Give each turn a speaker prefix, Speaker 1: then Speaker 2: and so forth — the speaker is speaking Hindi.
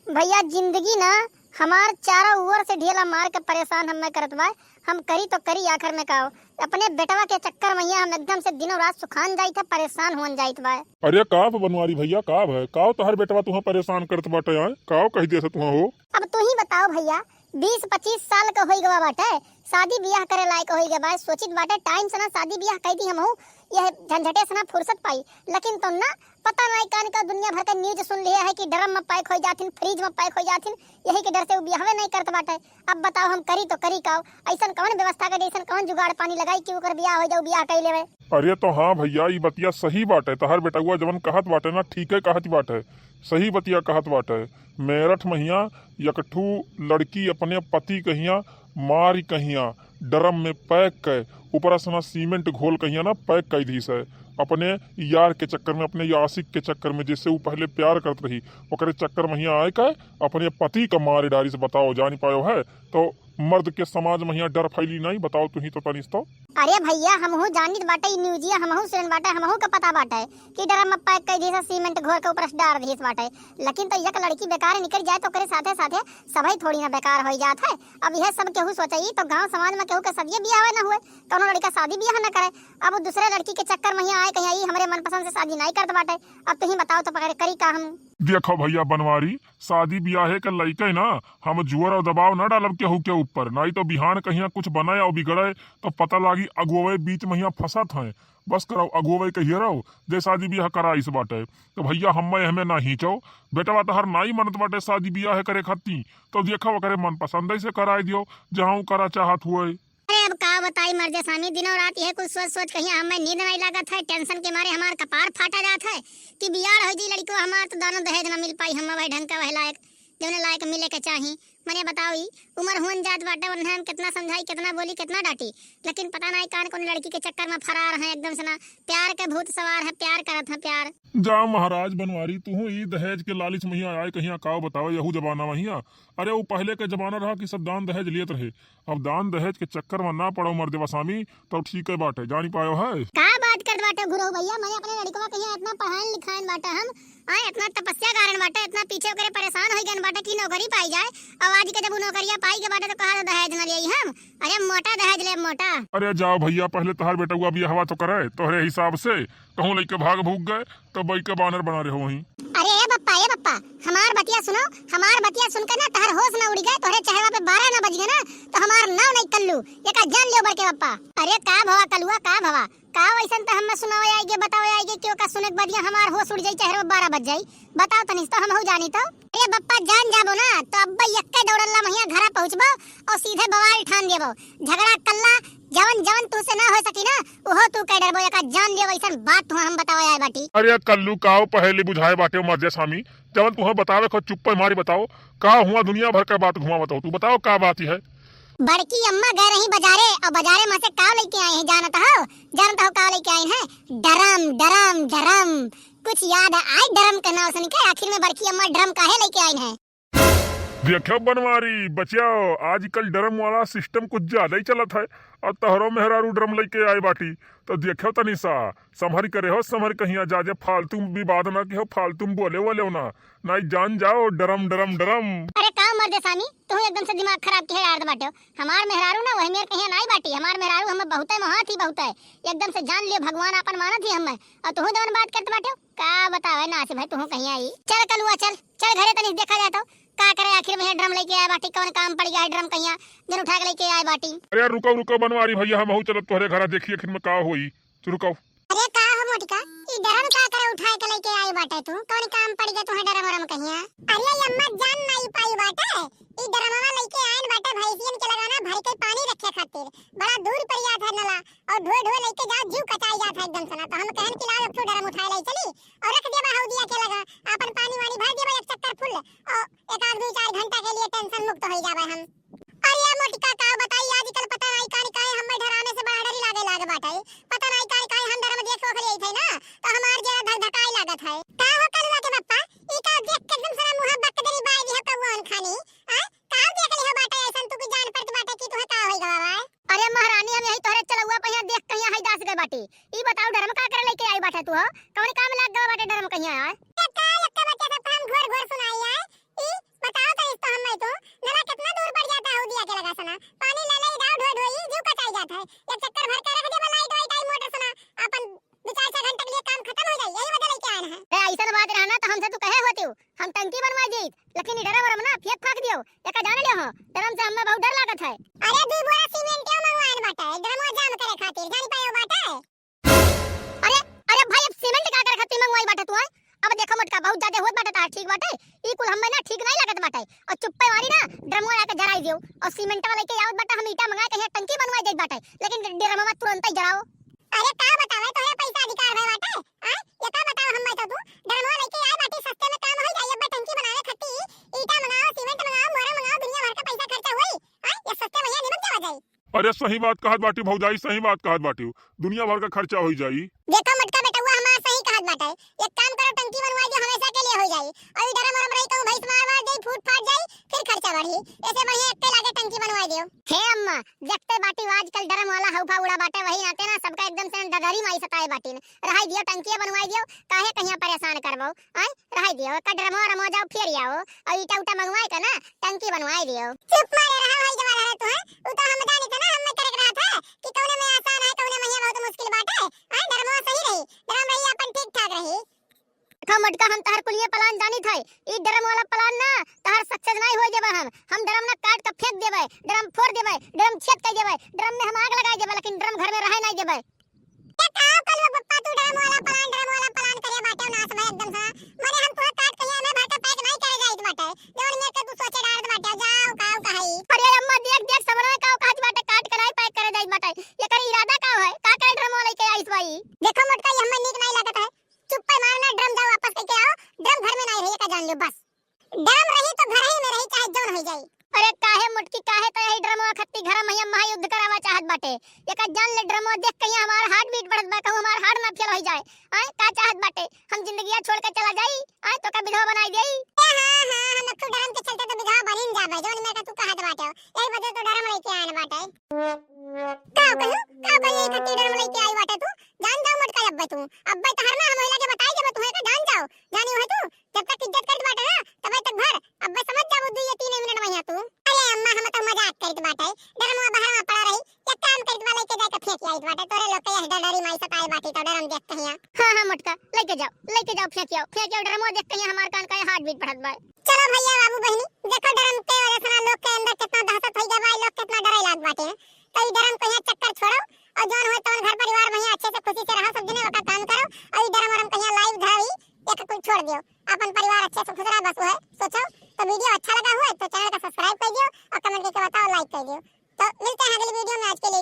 Speaker 1: भैया जिंदगी ना हमार चारों ओर से ढेला मार के परेशान हम करत बा। हम करी तो करी आखिर में का अपने बेटवा के चक्कर में हम एकदम से दिनों रात सुखान जाइत है, परेशान होन जाइत बा।
Speaker 2: अरे काव बनवारी भैया काव है काव तोहर बेटवा तुहा परेशान करत बाटे यार काव कह दे से तुहा हो।
Speaker 1: अब तू ही बताओ भैया 20-25 साल का होई गवा बाटे, शादी ब्याह करे लायक होई गवा। सोचित बाटे टाइम से ना शादी ब्याह कह दी हम यह झंझटे से ना फुर्सत पाई, लेकिन तुम ना पता नहीं कान का दुनिया भर का न्यूज सुन लिया है कि ड्रम में पैक हो जाथिन, फ्रिज में पैक हो जाथिन, यही के डर से वो ब्याहवे नहीं करत बाटे। अब बताओ हम करी तो करी काव, ऐसा कौन व्यवस्था कर ऐसा कौन जुगाड़ पानी लगाई कि ओकर ब्याह हो जाओ, ब्याह कर लेवे।
Speaker 2: अरे तो हाँ भैया ये बतिया सही बात है, तोहर बेटवा जवन कहत बाटे ना ठीक है कहत बाटे, सही बतिया कहत बाटे। मेरठ महिया यकठू लड़की अपने पति कहिया मार कहिया ड्रम में पैक कर ऊपर से सीमेंट घोल कहिया ना पैक कर दी से अपने यार के चक्कर में, अपने आशिक के चक्कर में, जिससे वो पहले प्यार करत रही ओकरे चक्कर में हिया आए का अपने पति का मारे डारी से। बताओ जान पायो है तो मर्द के समाज में डर फैली नहीं। बताओ तू ही तो तनिस तो।
Speaker 1: अरे भैया हमहू जानित बाटे न्यूजिया, हमहू सुन बाटे, हमहू का पता बाटे कि ड्रम में पैक कर दी सीमेंट घोर के ऊपर डाल दी बाटे, लेकिन तो एक लड़की बेकार निकल जाए तो करे साथे साथे सभी थोड़ी ना बेकार हो जात है। अब यह सब केहू सोचाई तो गांव समाज में केहू के सदिये ब्याह ना हुए, कौनो लड़का शादी ब्याह न करे, अब दूसरे लड़की के चक्कर में आए कहीं हमारे मनपसंद से शादी नहीं करत बाटे। अब तू ही बताओ तो करी का हम।
Speaker 2: देखो भैया बनवारी शादी ब्याह के लइके ना हम जुअर और दबाव ना डालब केहू के ऊपर, नहीं तो बिहान कहीं कुछ बनाए और बिगड़े तो पता लागी अगुवे बीच में यहाँ फंसत है। बस करो अगुवे कहिए रहो दे शादी ब्याह करा इस बाटे। तो भैया हमें ना हिचो, बेटवा तहर नाई मनत बाटे शादी ब्याह करे खाती तो देखो करे मन पसंद से कराई दियो जहाँ करा चाहत हुए।
Speaker 1: अब का बताई मर्दे स्वामी, दिनों रात यह कुछ सोच सोच कहीं हमें नींद नहीं लागत है, टेंशन के मारे हमार कपार फाटा जात है कि बियाह हो जी लड़को हमार तो दानो दहेज न मिल पाई, हम भाई ढंग का वह लायक जौन लायक मिले के चाही। मने बताओ ही उम्र हुन जात बाटे, उन्हें हम कितना समझाई कितना बोली कितना डांटी, लेकिन पता नहीं कान कौन लड़की के चक्कर में फरार है, एकदम से ना प्यार के भूत सवार है, प्यार करत है प्यार।
Speaker 2: जा महाराज बनवारी तू ई दहेज के लालच में आए कहीं काव बताओ यहू जमाना में। अरे वो पहले के जमाना रहा कि सब दान दहेज लियत रहे, अब दान दहेज के चक्कर में ना पड़ो मर्दे स्वामी तो ठीक है बाटे जानी पायो है।
Speaker 1: का बात करत बाटे गुरु भैया, मैंने अपने लड़कवा कहीं इतना पढ़ाई लिखाई बाटे, हम आए इतना तपस्या कारण बाटे, इतना पीछे करे परेशान हो गए बाटे कि नौकरी पाई जाए। अब आज के जब नौकरिया पाई के बाटे तो कहा दहेज न ले हम, अरे मोटा दहेज ले मोटा।
Speaker 2: अरे जाओ भैया पहले तोहर बेटा हुआ भी हवा तो करे तोहरे हिसाब से, कहूँ लेके भाग भूग गए तो बई के बानर बना रहे हो वहीं।
Speaker 1: अरे ए बप्पा हमार बतिया सुनो, हमार बतिया सुनकर ना तहर होश ना उड़ गए, तोहरे चेहरा पे 12 ना बज गए ना तो हमार नाव नहीं कल्लू ये का जान लियो बड़के बप्पा। अरे का भवा कलुआ का भवा का वैसन तो हम सुनाओ आएगे बताओ आएगे क्यों का सुनक बदिया हमार होश उड़ जाई, चेहरा पे 12 बज जाई। बताओ तनिस तो हम हो जानी तो। अरे बप्पा जान जाबो ना तो अब्बा यक्के दौड़ल्ला महिया घरा पहुंचबो और सीधे बवाल ठान देबो, झगड़ा कल्ला जवन जवन तू से ना हो सकी ना ओहो तू कह डरबो या का जान लियो वैसन बात हम बताओ आए बाटी।
Speaker 2: अरे कल्लू काओ पहले बुझाए बाटे मर्दे स्वामी, जवन तुह बतावे खो चुप पे मारी बताओ का हुआ दुनिया भर का बात घुमा बताओ तू बताओ का बात है।
Speaker 1: बड़की अम्मा गए रही बाजारे और बाजारे में से काव लेके आए हैं, जानता हो काव लेके आए हैं डरम डरम डरम। कुछ याद आए डरम का नाम सुन के आखिर में बड़की अम्मा ड्रम काहे लेके आए हैं।
Speaker 2: देखो बनवारी बचाओ आजकल ड्रम वाला सिस्टम कुछ ज्यादा ही चलत है और तहरो मेहरारू ड्रम लेके आए बाटी तो देखो तनिसा संभर करे हो, संभर कहीं जा फालतू विवाद ना कि हो फालतू बोले वाले ना नहीं जान जाओ डरम डरम डरम।
Speaker 1: अरे का मर्दे सामी तू एकदम से दिमाग खराब के यार बाटे, हमार मेहरारू ना वही मेरे कहीं नहीं बाटी, हमार मेहरारू हमें बहुत है महात ही बहुत है, एकदम से जान लियो भगवान अपन मानत ही हमें और तू दवन बात करते बाटे का बतावे ना से भाई तू कहीं आई। चल कलुआ चल घरे तनिस देखा जाता का करे आखिर में ड्रम लेके आए बाटी, कौन काम पड़ गया है ड्रम कहिया जन उठा के लेके आए बाटी।
Speaker 2: अरे रुको बनवारी भैया हम चलो तोहरे घरा देखिए आखिर में का होई रुको।
Speaker 1: अरे का हो मोटिका ई ड्रम का करे उठा के लेके आए बाटे, तू कौन काम पड़ गया तुम्हें ड्रम कहिया। अरे अम्मा जान नहीं पाई बाटे ई ड्रमवा लेके आए बाटे भैंसियन के लगाना भर के पानी रखे खातिर, बड़ा दूर पर जात है नला और ढो लेके जाओ जीव कटाई जात है एकदम से ना, तो हम कहन कि लाओ एक ड्रम उठा ले चली और रख दे बाहु दिया के लगा अपन पानी वानी भर देबे एक चक्कर फुल और एक आध 2-4 घंटा के लिए टेंशन मुक्त हो जाबे हम। अरे मोटिका का बताई आजकल पता नहीं काहे हम डराने से बड़ा डर लागे बाटे, पता नहीं काहे हम डर में देखो खड़ी थे ना तो हमार जरा धड़धड़ाई लागत है। का हो कलवा के बप्पा ई का देख के एकदम सारा मुंह बकदरी बाई दी कौन खानी आ का देख ली हो बाटे ऐसन तू की जान पड़त बाटे कि तू का होई गवा। अरे महारानी हम यही तोरे चलुआ पहिया देख कहिया है दास गए बाटी, ई बताओ डरम का करे लेके आई बाटे तू हो कौन काम लाग गवा बाटे डरम कहिया है। का लक्का बच्चा सब हम घोर घोर सुनाई है ई
Speaker 3: नहीं लेकिन डरम और ना फेंक फाक दियो एका जाने ले हो डरम से हमें बहुत डर लागत है।
Speaker 1: अरे दू बोरा सीमेंट मंगवाए बाटे ड्रमवा जाम करे खातिर जानी पायो बाटे।
Speaker 3: अरे अरे भाई अब सीमेंट का करे खातिर मंगवाई बाटे तू है। अब देखो मटका बहुत ज्यादा होत बाटे तार ठीक बाटे ई कुल हमें ना ठीक नहीं लागत बाटे और चुप्पे वाली ना ड्रमवा आके जराई दियो और सीमेंट वाला के आवत बाटे हम ईटा मंगा के टंकी बनवा देत बाटे लेकिन ड्रमवा तुरंत ही जराओ।
Speaker 1: अरे का बतावे तोहे पैसा अधिकार है बाटे हां ये का बताओ हम तो तू ड्रमवा लेके आए बाटे सस्ते में काम हो जाई अब टंकी बनावे खातिर ईटा मंगाओ सीमेंट मंगाओ मोरा मंगाओ दुनिया भर का पैसा खर्चा होई हां ये सस्ते में निमक जावा जाई।
Speaker 2: अरे सही बात कहत बाटी भौजाई, सही बात कहत बाटी, दुनिया भर का खर्चा हो जाई।
Speaker 1: देखो मटका बेटा हुआ हमारा सही कहत बाटे एक काम करो टंकी बनवाई दो हमेशा के लिए हो जाई और डरम मरम रही तो भैंस मार दे फूट फाट जाई फिर खर्चा बढ़ी ऐसे बढ़िया एकते लाके टंकी बनवाई दियो।
Speaker 3: हे अम्मा देखते बाटी आजकल डरम वाला हौफा उड़ा बाटे वही आते ना सबका एकदम से डगरी माई सताए बाटी ने रहाई दियो टंकी बनवाई दियो काहे कहिया परेशान करबो आई रहाई दियो का डरम रमो जाओ फिर आओ और ईटा उटा मंगवाए का ना टंकी बनवाई दियो।
Speaker 1: चुप मारे रहा भाई जवान है तू है उ तो हम जानी था ना हम करे रहा था कि कौने में आसान है कौने में बहुत मुश्किल बात है हां डरमो सही रही डरम रही अपन ठीक ठाक रही।
Speaker 3: देखो मटका हम तहर कुलिए प्लान जानी थे ई डरम वाला प्लान ना तहर सक्सेस नहीं हो जेबे हम डरम ना काट के फेंक देबे डरम फोड़ देबे डरम छेद कर देबे ड्रम में हम आग लगा देबे लेकिन ड्रम घर में रहे नहीं देबे।
Speaker 1: क्या कहो कल वो पप्पा तू डरम वाला प्लान करे बाटे ना समय एकदम सा माने हम पूरा काट कहिया में भाटा पैक नहीं करे जाइत बाटे जोन में के तू सोचे डाल बाटे जाओ काओ कहाई।
Speaker 3: अरे अम्मा देख देख समरा का कहत बाटे काट के नहीं पैक करे जाइत बाटे ये कर इरादा का है का कर ड्रम वाला के आइस भाई।
Speaker 1: देखो मटका ये हमें नीक नहीं लगत है चुप पे मारना ड्रम जाओ वापस लेके आओ ड्रम घर में नहीं रही का जान लो बस ड्रम रही तो घर ही में रही चाहे जोन हो जाए।
Speaker 3: अरे काहे मुटकी काहे तो यही ड्रमवा खत्ती घर में हम महायुद्ध करावा चाहत बाटे एका जान ले ड्रमवा देख के हमार हार्ट बीट बढ़त बा कहूं हमार हार्ट ना फेल हो जाए आए का चाहत बाटे हम जिंदगिया छोड़ के चला जाई आए तो का विधवा बनाई देई।
Speaker 1: हां हां हम तो डरम के चलते तो विधवा बनिन जाबे जोन में का तू कहत बाटे यही वजह तो डरम लेके आन बाटे का कहियो ये खत्ती डरम लेके आई बाटे तू जान जाओ मटका अब्बे तू अब्बे तो हर ना हम लगे बताई जब तू है का जान जाओ जानी हो तू जब तक इज्जत करत बाटे ना तब तक घर अब्बे समझ जाबो 2 या 3 मिनट में तू। अरे अम्मा हम तो मजाक करत बाटे डरमवा बाहर में पड़ा रही एक काम करत वाला लेके जाके फेंक आई बाटे तोरे लोग के डरी माई सताए बाटे तो डरम देख कहिया।
Speaker 3: हां मटका लेके जाओ फेंक आओ ड्रमवा देख के हमार कान का हार्ट बीट बढ़त बा।
Speaker 1: चलो भैया बाबू बहनी देखो डरम के वजह से लोग के अंदर कितना दहशत हो जाबा लोग कितना डरे लाग बाटे तो ई डरम को यहाँ चक्कर छोड़ो और जोन हो तो घर परिवार में अच्छे से खुशी से रहो सब जने का काम करो और ई डरम कहीं लाइव धराई एक कुछ छोड़ दियो अपन परिवार अच्छे से खुश रहे बस वो है सोचो। तो वीडियो अच्छा लगा हुआ तो चैनल का सब्सक्राइब कर दियो और कमेंट करके बताओ लाइक कर दियो। तो मिलते हैं अगली वीडियो में आज के लिए।